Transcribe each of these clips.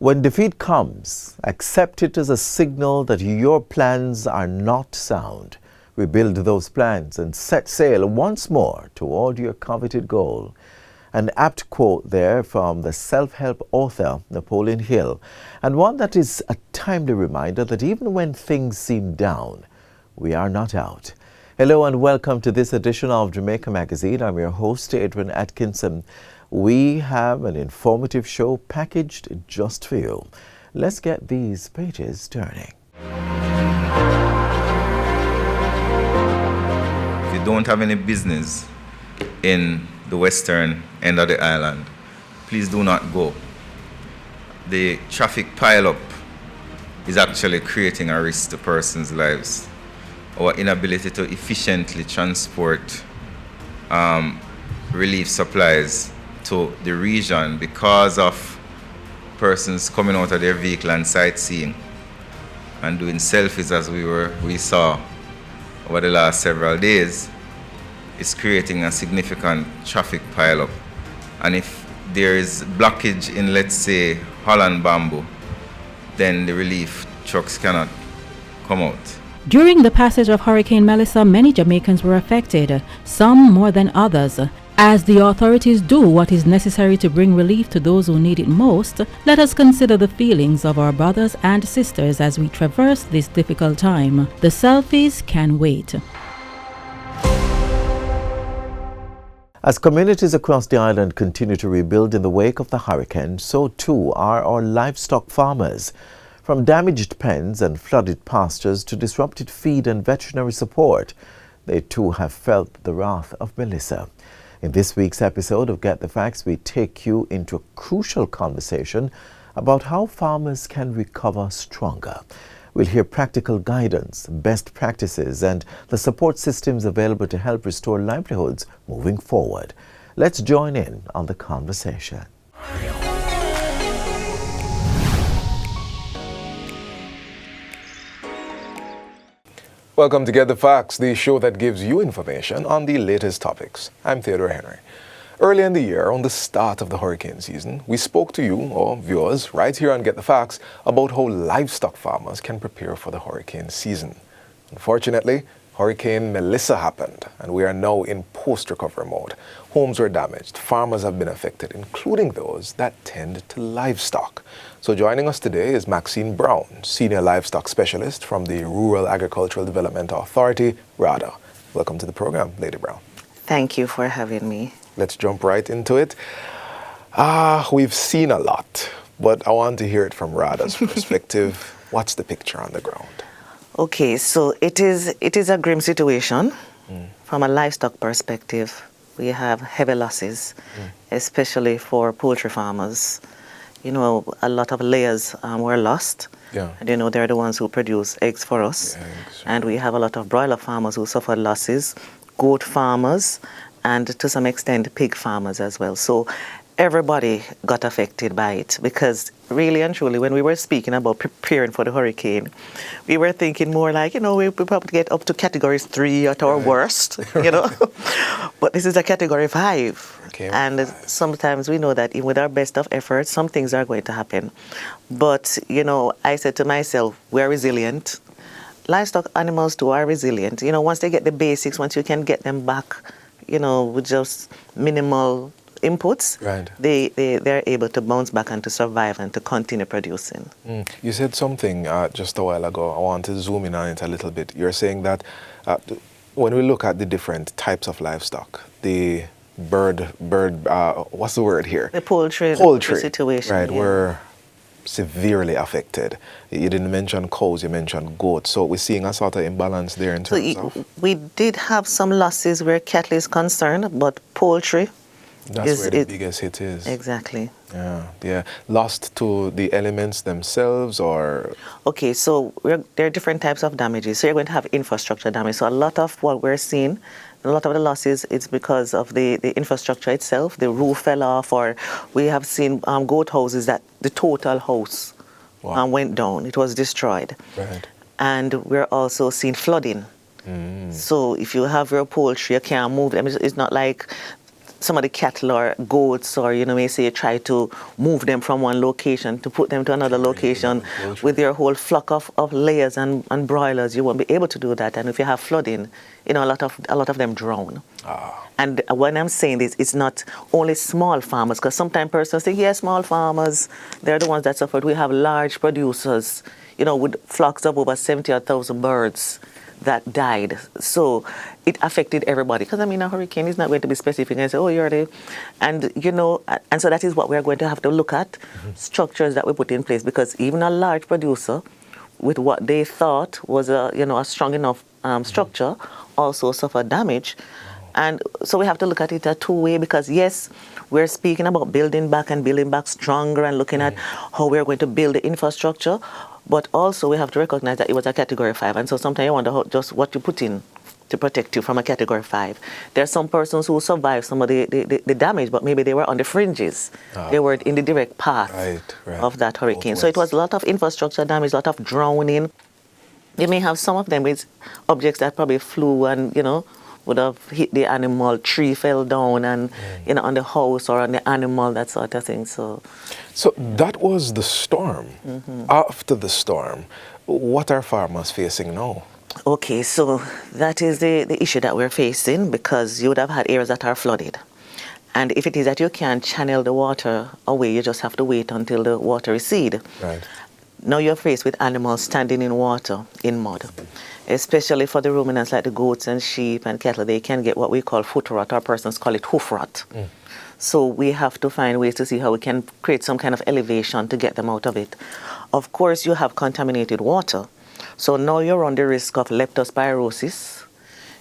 When defeat comes, accept it as a signal that your plans are not sound. Rebuild those plans and set sail once more toward your coveted goal. An apt quote there from the self-help author Napoleon Hill, and one that is a timely reminder that even when things seem down, we are not out. Hello and welcome to this edition of Jamaica Magazine. I'm your host, Adrian Atkinson. We have an informative show packaged just for you. Let's get these pages turning. If you don't have any business in the western end of the island, please do not go. The traffic pileup is actually creating a risk to persons' lives. Our inability to efficiently transport relief supplies to the region because of persons coming out of their vehicle and sightseeing and doing selfies as we saw over the last several days is creating a significant traffic pileup. And if there is blockage in, let's say, Holland Bamboo, then the relief trucks cannot come out. During the passage of Hurricane Melissa, many Jamaicans were affected, some more than others. As the authorities do what is necessary to bring relief to those who need it most, let us consider the feelings of our brothers and sisters as we traverse this difficult time. The selfies can wait. As communities across the island continue to rebuild in the wake of the hurricane, so too are our livestock farmers. From damaged pens and flooded pastures to disrupted feed and veterinary support, they too have felt the wrath of Melissa. In this week's episode of Get the Facts, we take you into a crucial conversation about how farmers can recover stronger. We'll hear practical guidance, best practices, and the support systems available to help restore livelihoods moving forward. Let's join in on the conversation. Welcome to Get the Facts, the show that gives you information on the latest topics. I'm Theodore Henry. Earlier in the year, on the start of the hurricane season, we spoke to you, or viewers, right here on Get the Facts, about how livestock farmers can prepare for the hurricane season. Unfortunately, Hurricane Melissa happened, and we are now in post-recovery mode. Homes were damaged, farmers have been affected, including those that tend to livestock. So joining us today is Maxine Brown, Senior Livestock Specialist from the Rural Agricultural Development Authority, Rada. Welcome to the program, Lady Brown. Thank you for having me. Let's jump right into it. We've seen a lot, but I want to hear it from Rada's perspective. What's the picture on the ground? Okay, so it is a grim situation. From a livestock perspective. We have heavy losses, especially for poultry farmers. You know, a lot of layers were lost. Yeah. And you know, they're the ones who produce eggs for us. Eggs. And we have a lot of broiler farmers who suffered losses, goat farmers, and to some extent pig farmers as well. So everybody got affected by it because really and truly when we were speaking about preparing for the hurricane, we were thinking more like, you know, we probably get up to categories 3 at our worst, you know. But this is a category 5. Okay. And sometimes we know that even with our best of efforts, some things are going to happen. But, you know, I said to myself, we're resilient. Livestock animals too are resilient. You know, once they get the basics, once you can get them back, you know, with just minimal inputs, right, they're able to bounce back and to survive and to continue producing. You said something just a while ago. I want to zoom in on it a little bit. You're saying that when we look at the different types of livestock, the bird, what's the word here? The poultry situation. Right, were severely affected. You didn't mention cows, you mentioned goats. So we're seeing a sort of imbalance there in terms of... We did have some losses where cattle is concerned, but poultry... That's where the biggest hit is. Exactly. Yeah. Lost to the elements themselves or... Okay, so there are different types of damages. So you're going to have infrastructure damage. So a lot of what we're seeing, a lot of the losses, it's because of the infrastructure itself. The roof fell off, or we have seen goat houses that the total house went down. It was destroyed. Right. And we're also seeing flooding. So if you have your poultry, you can't move them. It's not like some of the cattle or goats, or may say you try to move them from one location to put them to another location with your whole flock of layers and broilers, you won't be able to do that. And if you have flooding, a lot of them drown. And when I'm saying this, it's not only small farmers, because sometimes persons say, yeah, small farmers, they're the ones that suffered. We have large producers, with flocks of over 70,000 birds that died. So it affected everybody. Because, a hurricane is not going to be specific and say, oh, you're the... And, and so that is what we're going to have to look at, structures that we put in place. Because even a large producer, with what they thought was a strong enough structure, also suffered damage. And so we have to look at it a two-way, because, yes, we're speaking about building back stronger and looking at how we're going to build the infrastructure. But also we have to recognize that it was a Category 5. And so sometimes you wonder just what you put in to protect you from a Category 5. There are some persons who survived some of the damage, but maybe they were on the fringes. They were in the direct path of that hurricane. So it was a lot of infrastructure damage, a lot of drowning. You may have some of them with objects that probably flew and, would have hit the animal, tree fell down and, on the house or on the animal, that sort of thing. So that was the storm. After the storm, what are farmers facing now? Okay, so that is the issue that we're facing, because you would have had areas that are flooded. And if it is that you can't channel the water away, you just have to wait until the water recedes. Right. Now you're faced with animals standing in water, in mud. Especially for the ruminants like the goats and sheep and cattle, they can get what we call foot rot, or persons call it hoof rot. So we have to find ways to see how we can create some kind of elevation to get them out of it. Of course, you have contaminated water. So now you run the risk of leptospirosis.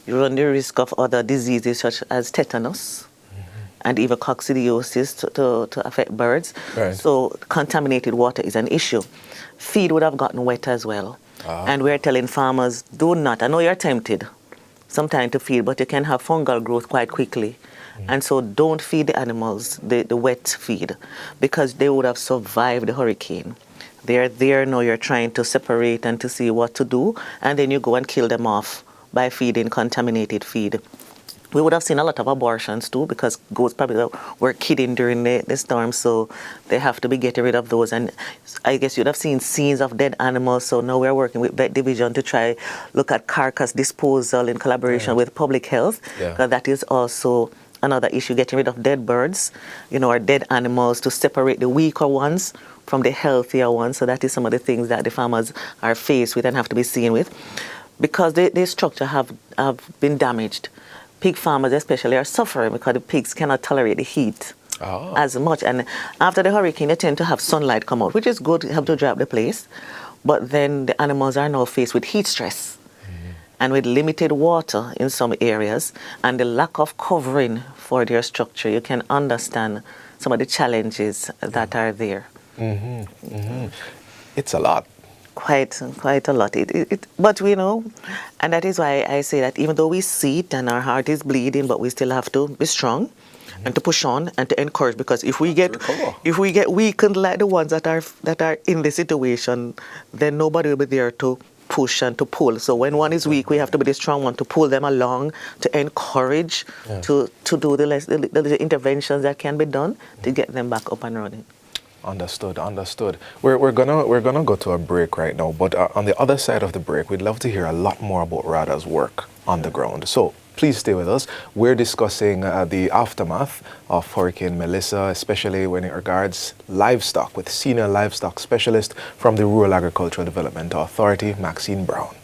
You run the risk of other diseases such as tetanus and even coccidiosis to affect birds. Right. So contaminated water is an issue. Feed would have gotten wet as well. And we're telling farmers, do not, I know you're tempted sometimes to feed, but you can have fungal growth quite quickly. And so don't feed the animals the wet feed, because they would have survived the hurricane. They're there now, you're trying to separate and to see what to do, and then you go and kill them off by feeding contaminated feed. We would have seen a lot of abortions too, because goats probably were kidding during the storm, so they have to be getting rid of those. And I guess you'd have seen scenes of dead animals, so now we're working with Vet Division to try look at carcass disposal in collaboration with public health, because that is also another issue, getting rid of dead birds, or dead animals, to separate the weaker ones from the healthier ones. So that is some of the things that the farmers are faced with and have to be seen with, because their structure have been damaged. Pig farmers especially are suffering because the pigs cannot tolerate the heat as much. And after the hurricane, they tend to have sunlight come out, which is good, help to dry up the place. But then the animals are now faced with heat stress and with limited water in some areas and the lack of covering for their structure. You can understand some of the challenges that are there. It's a lot. Quite a lot. But we know, and that is why I say that even though we see it and our heart is bleeding, but we still have to be strong and to push on and to encourage. Because if we get weakened like the ones that are in the situation, then nobody will be there to push and to pull. So when one is weak, we have to be the strong one to pull them along, to encourage, to do the interventions that can be done to get them back up and running. Understood. We're gonna go to a break right now, but on the other side of the break, we'd love to hear a lot more about Rada's work on the ground. So please stay with us. We're discussing the aftermath of Hurricane Melissa, especially when it regards livestock, with senior livestock specialist from the Rural Agricultural Development Authority, Maxine Brown.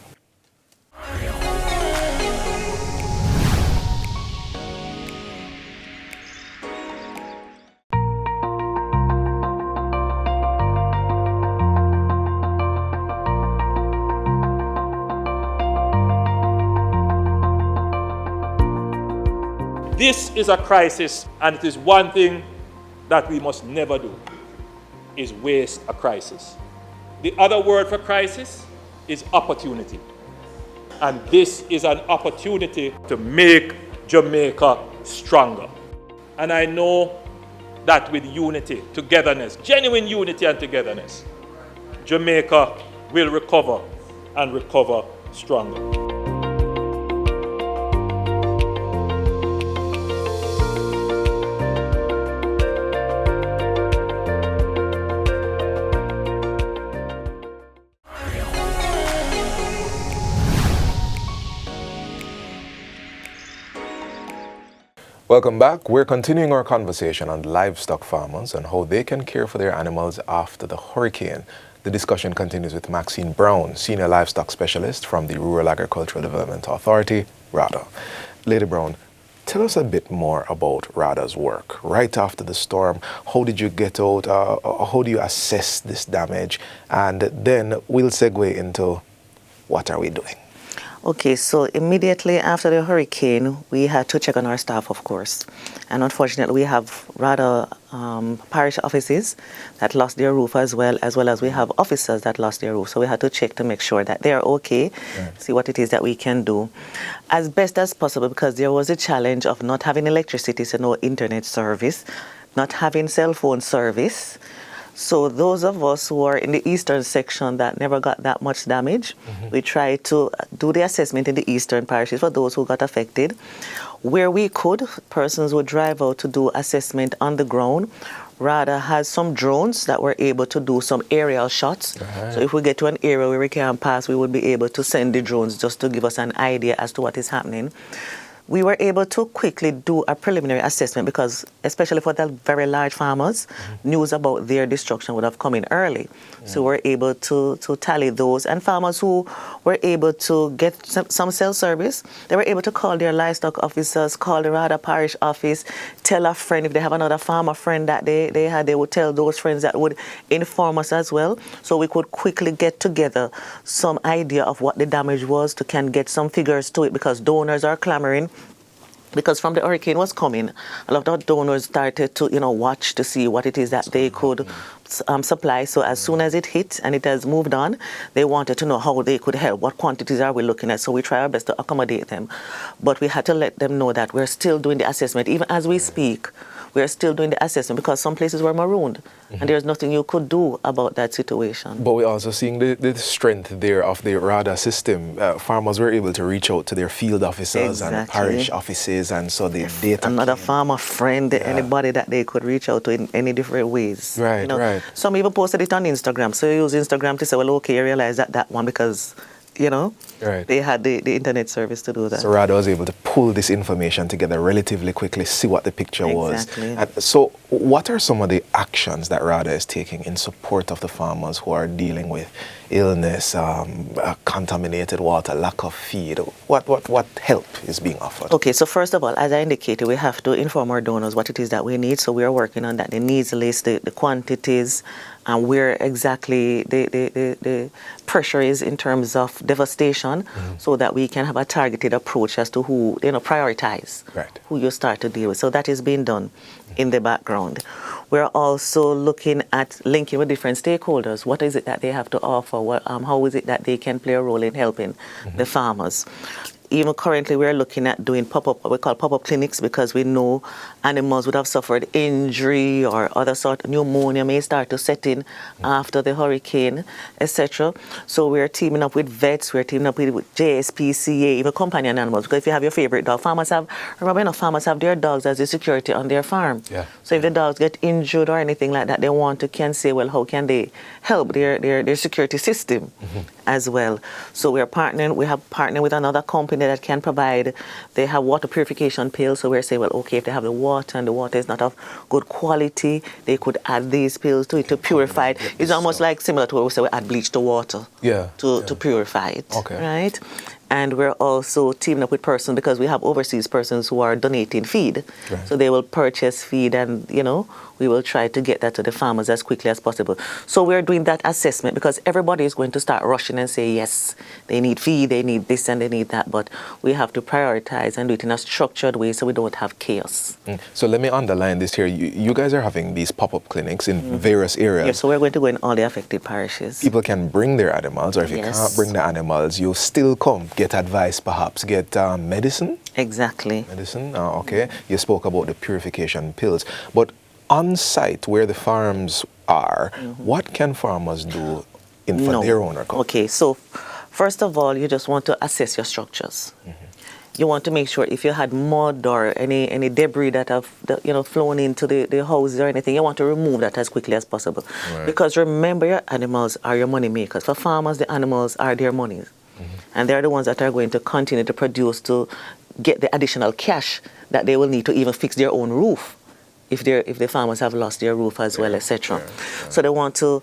This is a crisis, and it is one thing that we must never do, is waste a crisis. The other word for crisis is opportunity. And this is an opportunity to make Jamaica stronger. And I know that with unity, togetherness, genuine unity and togetherness, Jamaica will recover and recover stronger. Welcome back. We're continuing our conversation on livestock farmers and how they can care for their animals after the hurricane. The discussion continues with Maxine Brown, Senior Livestock Specialist from the Rural Agricultural Development Authority, Rada. Lady Brown, tell us a bit more about Rada's work. Right after the storm, how did you get out? How do you assess this damage? And then we'll segue into what are we doing? Okay, so immediately after the hurricane, we had to check on our staff, of course. And unfortunately, we have rather parish offices that lost their roof as well as we have officers that lost their roof. So we had to check to make sure that they are okay, see what it is that we can do as best as possible, because there was a challenge of not having electricity, so no internet service, not having cell phone service. So those of us who are in the eastern section that never got that much damage, we tried to do the assessment in the eastern parishes for those who got affected. Where we could, persons would drive out to do assessment on the ground. Rada has some drones that were able to do some aerial shots. So if we get to an area where we can't pass, we would be able to send the drones just to give us an idea as to what is happening. We were able to quickly do a preliminary assessment because, especially for the very large farmers, news about their destruction would have come in early. So we were able to tally those. And farmers who were able to get some cell service, they were able to call their livestock officers, call the Rada parish office, tell a friend. If they have another farmer friend that they had, they would tell those friends that would inform us as well. So we could quickly get together some idea of what the damage was to can get some figures to it, because donors are clamoring. Because from the hurricane was coming, a lot of donors started to, watch to see what it is that they could supply. So as soon as it hit and it has moved on, they wanted to know how they could help. What quantities are we looking at? So we try our best to accommodate them. But we had to let them know that we're still doing the assessment. Even as we speak, we're still doing the assessment because some places were marooned and there's nothing you could do about that situation. But we're also seeing the strength there of the Rada system. Farmers were able to reach out to their field officers and parish offices, and so the data. Another farmer friend, anybody that they could reach out to in any different ways. Right. Some even posted it on Instagram. So you use Instagram to say, well, okay, I realize that one because, they had the internet service to do that. So Rada was able to pull this information together relatively quickly, see what the picture was. And so what are some of the actions that Rada is taking in support of the farmers who are dealing with illness, contaminated water, lack of feed? What help is being offered? Okay, so first of all, as I indicated, we have to inform our donors what it is that we need. So we are working on that, the needs list, the quantities, and where exactly the pressure is in terms of devastation, so that we can have a targeted approach as to who, prioritize who you start to deal with. So that is being done in the background. We're also looking at linking with different stakeholders. What is it that they have to offer? How is it that they can play a role in helping the farmers? Even currently, we're looking at doing what we call pop-up clinics, because we know animals would have suffered injury or other sort of pneumonia may start to set in after the hurricane, etc. So we're teaming up with vets, we're teaming up with JSPCA, even companion animals. Because if you have your favorite dog, farmers have their dogs as the security on their farm. So if the dogs get injured or anything like that, they can say, well, how can they help their security system as well? So we have partnered with another company that can provide. They have water purification pills, so we're saying, well, okay, if they have the water and the water is not of good quality, they could add these pills to it to purify it. It's almost like similar to what we say we add bleach to water to purify it, right? And we're also teaming up with persons, because we have overseas persons who are donating feed. So they will purchase feed, and, we will try to get that to the farmers as quickly as possible. So we're doing that assessment, because everybody is going to start rushing and say, yes, they need feed, they need this and they need that. But we have to prioritize and do it in a structured way so we don't have chaos. So let me underline this here. You guys are having these pop-up clinics in various areas. Yes, so we're going to go in all the affected parishes. People can bring their animals, or if you can't bring the animals, you still come, get advice perhaps, get medicine? Exactly. Medicine, okay. You spoke about the purification pills. But on site where the farms are, what can farmers do for their own recovery? Okay, so first of all, you just want to assess your structures. You want to make sure if you had mud or any debris that have flown into the houses or anything, you want to remove that as quickly as possible. Because remember, your animals are your money makers. For farmers, the animals are their money. And they're the ones that are going to continue to produce to get the additional cash that they will need to even fix their own roof if the farmers have lost their roof as well, etc. So they want to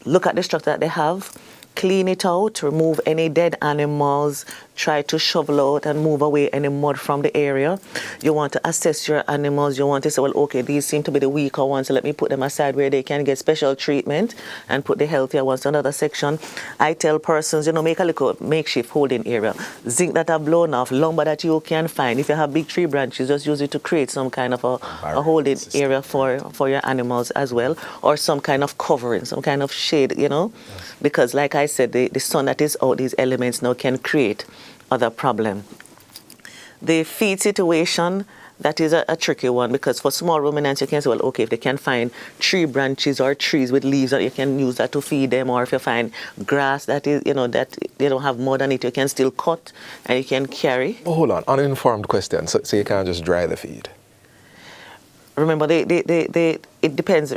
look at the structure that they have, clean it out, remove any dead animals, try to shovel out and move away any mud from the area. You want to assess your animals. You want to say, well, okay, these seem to be the weaker ones, so let me put them aside where they can get special treatment and put the healthier ones to another section. I tell persons, make a little makeshift holding area. Zinc that are blown off, lumber that you can find. If you have big tree branches, just use it to create some kind of a holding area for your animals as well, or some kind of covering, some kind of shade, because like I said, the sun that is out, these elements now can create other problem. The feed situation, that is a tricky one, because for small ruminants you can say, well, okay, if they can find tree branches or trees with leaves, you can use that to feed them, or if you find grass that is, that they don't have mud on it, you can still cut and you can carry. Oh, hold on, uninformed question. So you can't just dry the feed? Remember, it depends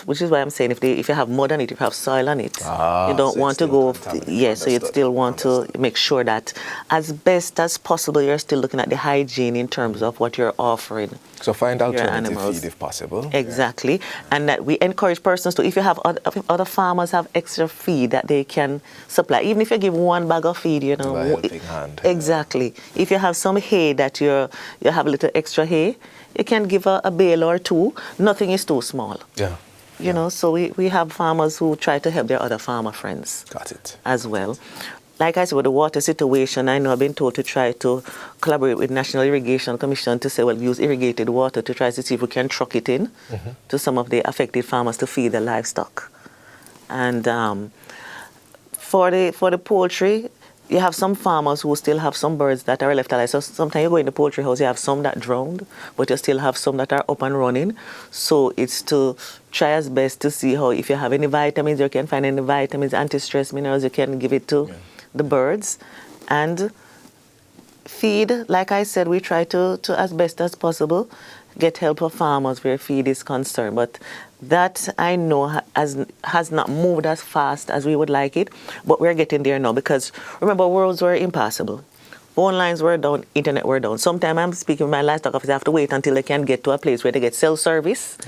which is why I'm saying if you have mud on it, if you have soil on it, you don't want to go. Yes, so you still want to make sure that as best as possible you're still looking at the hygiene in terms of what you're offering. So find alternative feed if possible. Exactly, and that we encourage persons to, if you have other farmers have extra feed that they can supply, even if you give one bag of feed, a helping hand. Exactly. If you have some hay that you have a little extra hay, you can give a bale or two. Nothing is too small. Yeah. So we have farmers who try to help their other farmer friends. Got it. As well. Like I said, with the water situation, I know I've been told to try to collaborate with National Irrigation Commission to say, well, use irrigated water to try to see if we can truck it in to some of the affected farmers to feed the livestock. And for the poultry, you have some farmers who still have some birds that are left alive. So sometimes you go in the poultry house, you have some that drowned, but you still have some that are up and running. So it's to try as best to see how, if you have any vitamins, you can find any vitamins, anti-stress minerals, you can give it to the birds. And feed, like I said, we try to as best as possible, get help for farmers where feed is concerned. But that, I know, has not moved as fast as we would like it, but we're getting there now, because remember, roads were impassable. Phone lines were down, internet were down. Sometimes I'm speaking with my livestock officer, I have to wait until they can get to a place where they get cell service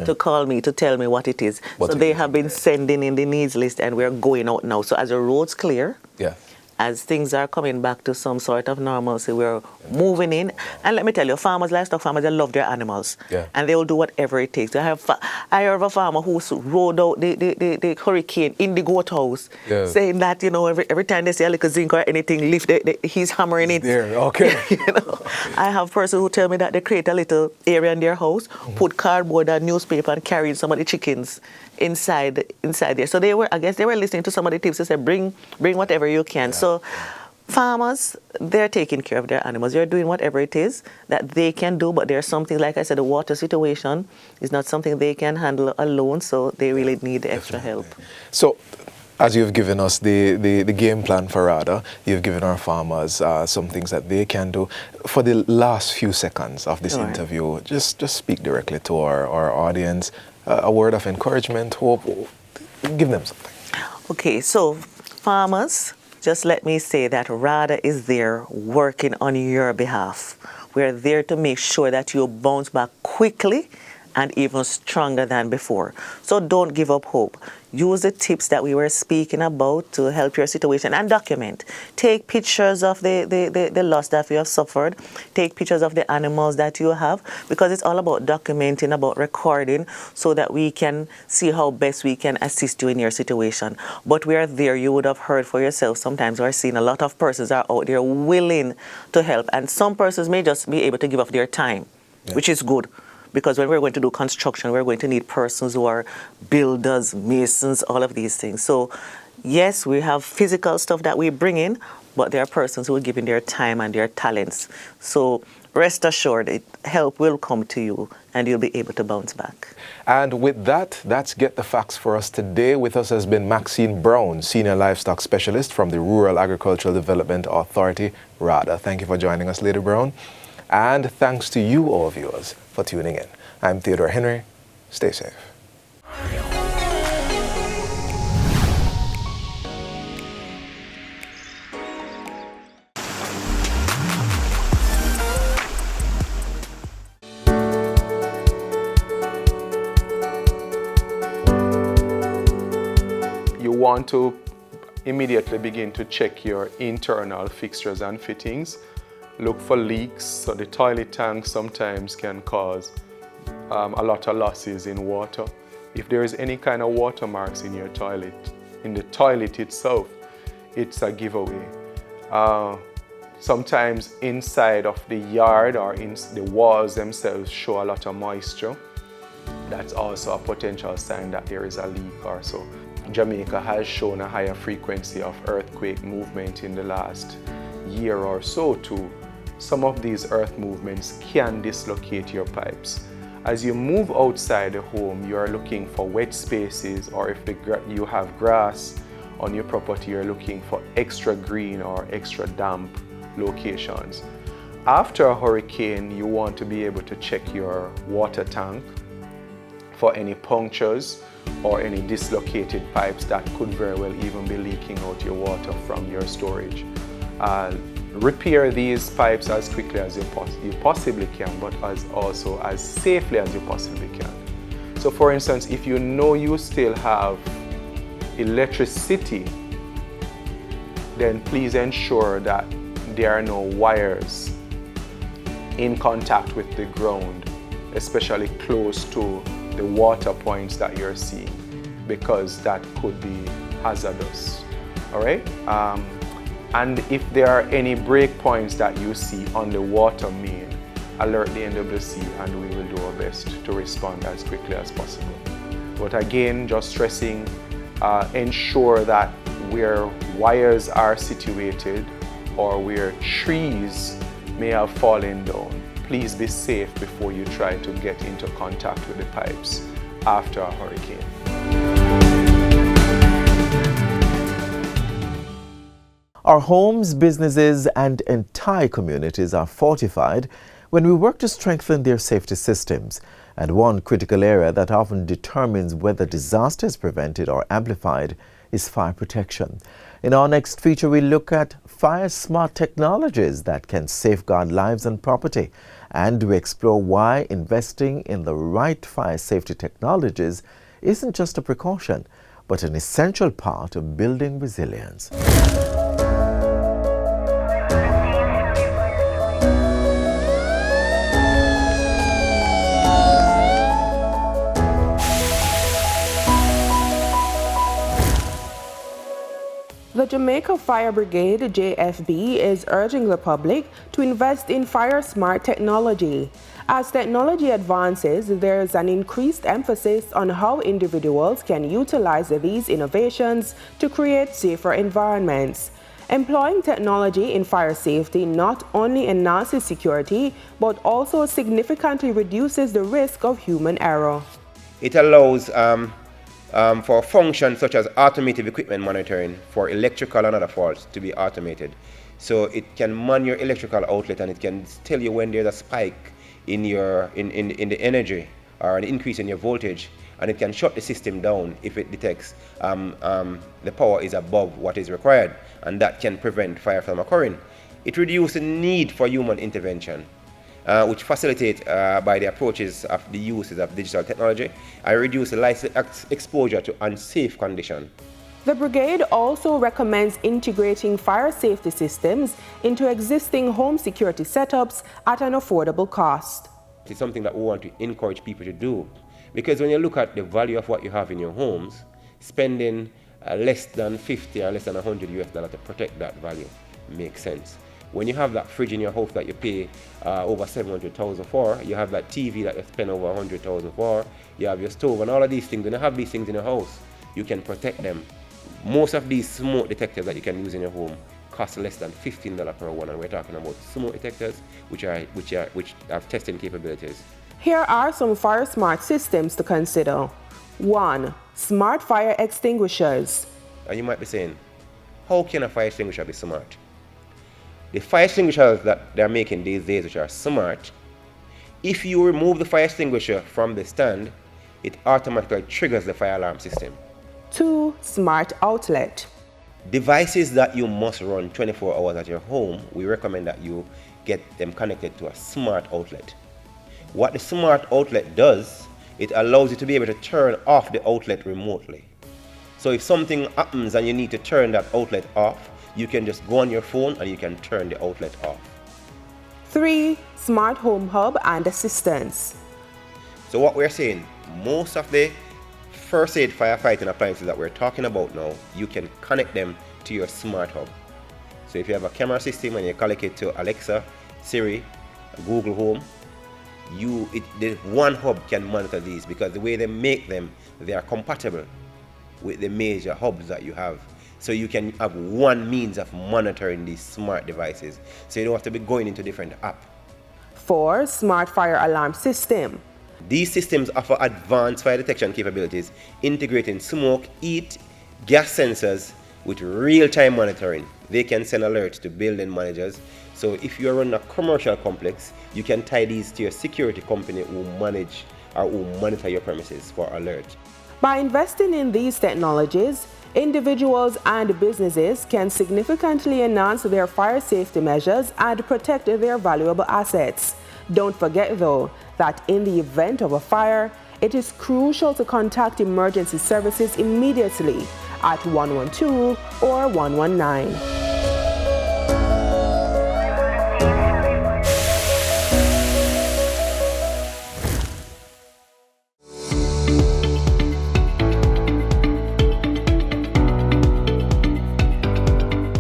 to call me, to tell me what it is. So they have been sending in the needs list, and we're going out now. So as the roads clear, as things are coming back to some sort of normalcy, we're moving in. And let me tell you, livestock farmers, they love their animals. And they will do whatever it takes. I heard of a farmer who rode out the hurricane in the goat house, saying that, every time they see a little zinc or anything lift, he's hammering it. Okay. I have a person who tell me that they create a little area in their house, put cardboard and newspaper and carried some of the chickens inside there. So I guess they were listening to some of the tips. They said, bring whatever you can. So farmers, they're taking care of their animals. They're doing whatever it is that they can do, but there's something, like I said, the water situation is not something they can handle alone, so they really need the extra help. So, as you've given us the game plan for Rada, you've given our farmers some things that they can do. For the last few seconds of this interview, just speak directly to our audience, a word of encouragement, hope, give them something. Okay, so farmers, just let me say that Rada is there working on your behalf. We're there to make sure that you bounce back quickly and even stronger than before. So don't give up hope. Use the tips that we were speaking about to help your situation and document. Take pictures of the loss that you have suffered. Take pictures of the animals that you have, because it's all about documenting, about recording, so that we can see how best we can assist you in your situation. But we are there. You would have heard for yourself. Sometimes we're seeing a lot of persons are out there willing to help, and some persons may just be able to give up their time, which is good. Because when we're going to do construction, we're going to need persons who are builders, masons, all of these things. So, yes, we have physical stuff that we bring in, but there are persons who are giving their time and their talents. So, rest assured, help will come to you and you'll be able to bounce back. And with that, that's Get the Facts for us today. With us has been Maxine Brown, Senior Livestock Specialist from the Rural Agricultural Development Authority, RADA. Thank you for joining us, Lady Brown. And thanks to you, all viewers, for tuning in. I'm Theodore Henry. Stay safe. want to immediately begin to check your internal fixtures and fittings. Look for leaks. So the toilet tank sometimes can cause a lot of losses in water. If there is any kind of watermarks in your toilet, in the toilet itself, it's a giveaway. Sometimes inside of the yard or in the walls themselves show a lot of moisture. That's also a potential sign that there is a leak or so. Jamaica has shown a higher frequency of earthquake movement in the last year or so too. Some of these earth movements can dislocate your pipes. As you move outside the home, you are looking for wet spaces, or if you have grass on your property, you're looking for extra green or extra damp locations. After a hurricane, you want to be able to check your water tank for any punctures or any dislocated pipes that could very well even be leaking out your water from your storage. Repair these pipes as quickly as you possibly can, but also as safely as you possibly can. So for instance, if you know you still have electricity, then please ensure that there are no wires in contact with the ground, especially close to the water points that you're seeing, because that could be hazardous. All right? And if there are any break points that you see on the water main, alert the NWC and we will do our best to respond as quickly as possible. But again, just stressing, ensure that where wires are situated or where trees may have fallen down, please be safe before you try to get into contact with the pipes after a hurricane. Our homes, businesses, and entire communities are fortified when we work to strengthen their safety systems. And one critical area that often determines whether disaster is prevented or amplified is fire protection. In our next feature, we look at fire-smart technologies that can safeguard lives and property. And we explore why investing in the right fire safety technologies isn't just a precaution, but an essential part of building resilience. The Jamaica Fire Brigade, JFB, is urging the public to invest in fire-smart technology. As technology advances, there is an increased emphasis on how individuals can utilize these innovations to create safer environments. Employing technology in fire safety not only enhances security, but also significantly reduces the risk of human error. It allows for functions such as automated equipment monitoring for electrical and other faults to be automated. So it can man your electrical outlet and it can tell you when there's a spike in the energy or an increase in your voltage, and it can shut the system down if it detects the power is above what is required, and that can prevent fire from occurring. It reduces the need for human intervention, which facilitate by the approaches of the uses of digital technology and reduce the license exposure to unsafe conditions. The brigade also recommends integrating fire safety systems into existing home security setups at an affordable cost. It's something that we want to encourage people to do, because when you look at the value of what you have in your homes, spending less than 50 or less than $100 to protect that value makes sense. When you have that fridge in your house that you pay over $700,000 for, you have that TV that you spend over $100,000 for, you have your stove and all of these things. When you have these things in your house, you can protect them. Most of these smoke detectors that you can use in your home cost less than $15 per one, and we're talking about smoke detectors which have testing capabilities. Here are some fire smart systems to consider. 1. Smart fire extinguishers. And you might be saying, how can a fire extinguisher be smart? The fire extinguishers that they're making these days, which are smart, if you remove the fire extinguisher from the stand, it automatically triggers the fire alarm system. 2. Smart outlet. Devices that you must run 24 hours at your home, we recommend that you get them connected to a smart outlet. What the smart outlet does, it allows you to be able to turn off the outlet remotely. So if something happens and you need to turn that outlet off, you can just go on your phone and you can turn the outlet off. 3. Smart home hub and assistance. So what we're saying, most of the first aid firefighting appliances that we're talking about now, you can connect them to your smart hub. So if you have a camera system and you connect it to Alexa, Siri, Google Home, the one hub can monitor these, because the way they make them, they are compatible with the major hubs that you have. So you can have one means of monitoring these smart devices. So you don't have to be going into different apps. 4. Smart fire alarm system. These systems offer advanced fire detection capabilities, integrating smoke, heat, gas sensors with real-time monitoring. They can send alerts to building managers. So if you're running a commercial complex, you can tie these to your security company who manage or who monitor your premises for alert. By investing in these technologies, individuals and businesses can significantly enhance their fire safety measures and protect their valuable assets. Don't forget, though, that in the event of a fire, it is crucial to contact emergency services immediately at 112 or 119.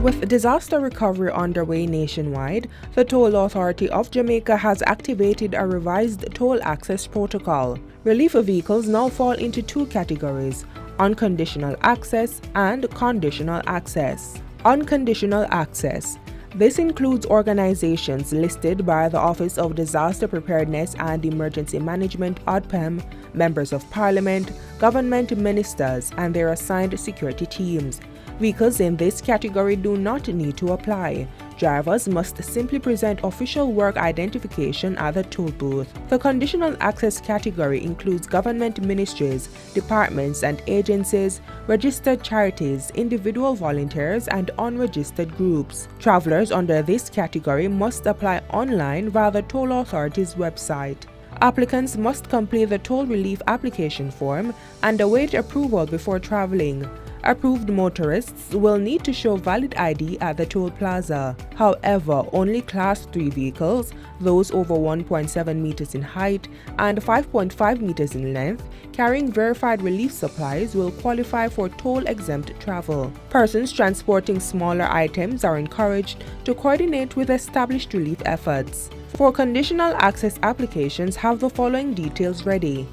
With disaster recovery underway nationwide, the Toll Authority of Jamaica has activated a revised toll access protocol. Relief vehicles now fall into 2 categories: unconditional access and conditional access. Unconditional access. This includes organizations listed by the Office of Disaster Preparedness and Emergency Management (ODPEM), members of parliament, government ministers, and their assigned security teams. Vehicles in this category do not need to apply. Drivers must simply present official work identification at the toll booth. The conditional access category includes government ministries, departments and agencies, registered charities, individual volunteers, and unregistered groups. Travelers under this category must apply online via the Toll Authority's website. Applicants must complete the toll relief application form and await approval before traveling. Approved motorists will need to show valid ID at the toll plaza. However, only Class 3 vehicles, those over 1.7 meters in height and 5.5 meters in length, carrying verified relief supplies will qualify for toll-exempt travel. Persons transporting smaller items are encouraged to coordinate with established relief efforts. For conditional access applications, have the following details ready: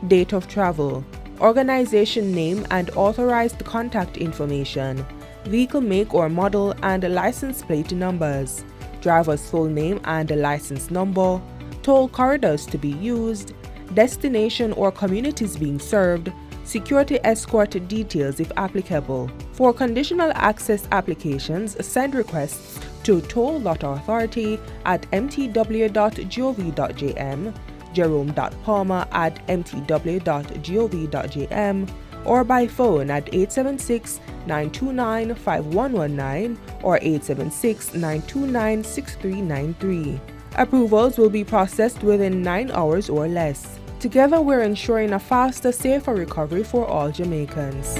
date of travel, organization name and authorized contact information, vehicle make or model and license plate numbers, driver's full name and license number, toll corridors to be used, destination or communities being served, security escort details if applicable. For conditional access applications, send requests to toll.authority@mtw.gov.jm, jerome.palmer@mtw.gov.jm, or by phone at 876-929-5119 or 876-929-6393. Approvals will be processed within 9 hours or less. Together, we're ensuring a faster, safer recovery for all Jamaicans.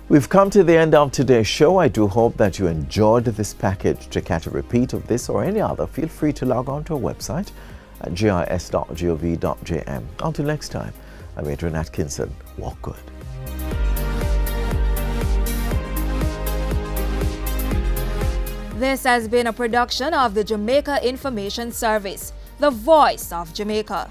We've come to the end of today's show. I do hope that you enjoyed this package. To catch a repeat of this or any other, feel free to log on to our website at jis.gov.jm. Until next time, I'm Adrian Atkinson. Walk good. This has been a production of the Jamaica Information Service, the voice of Jamaica.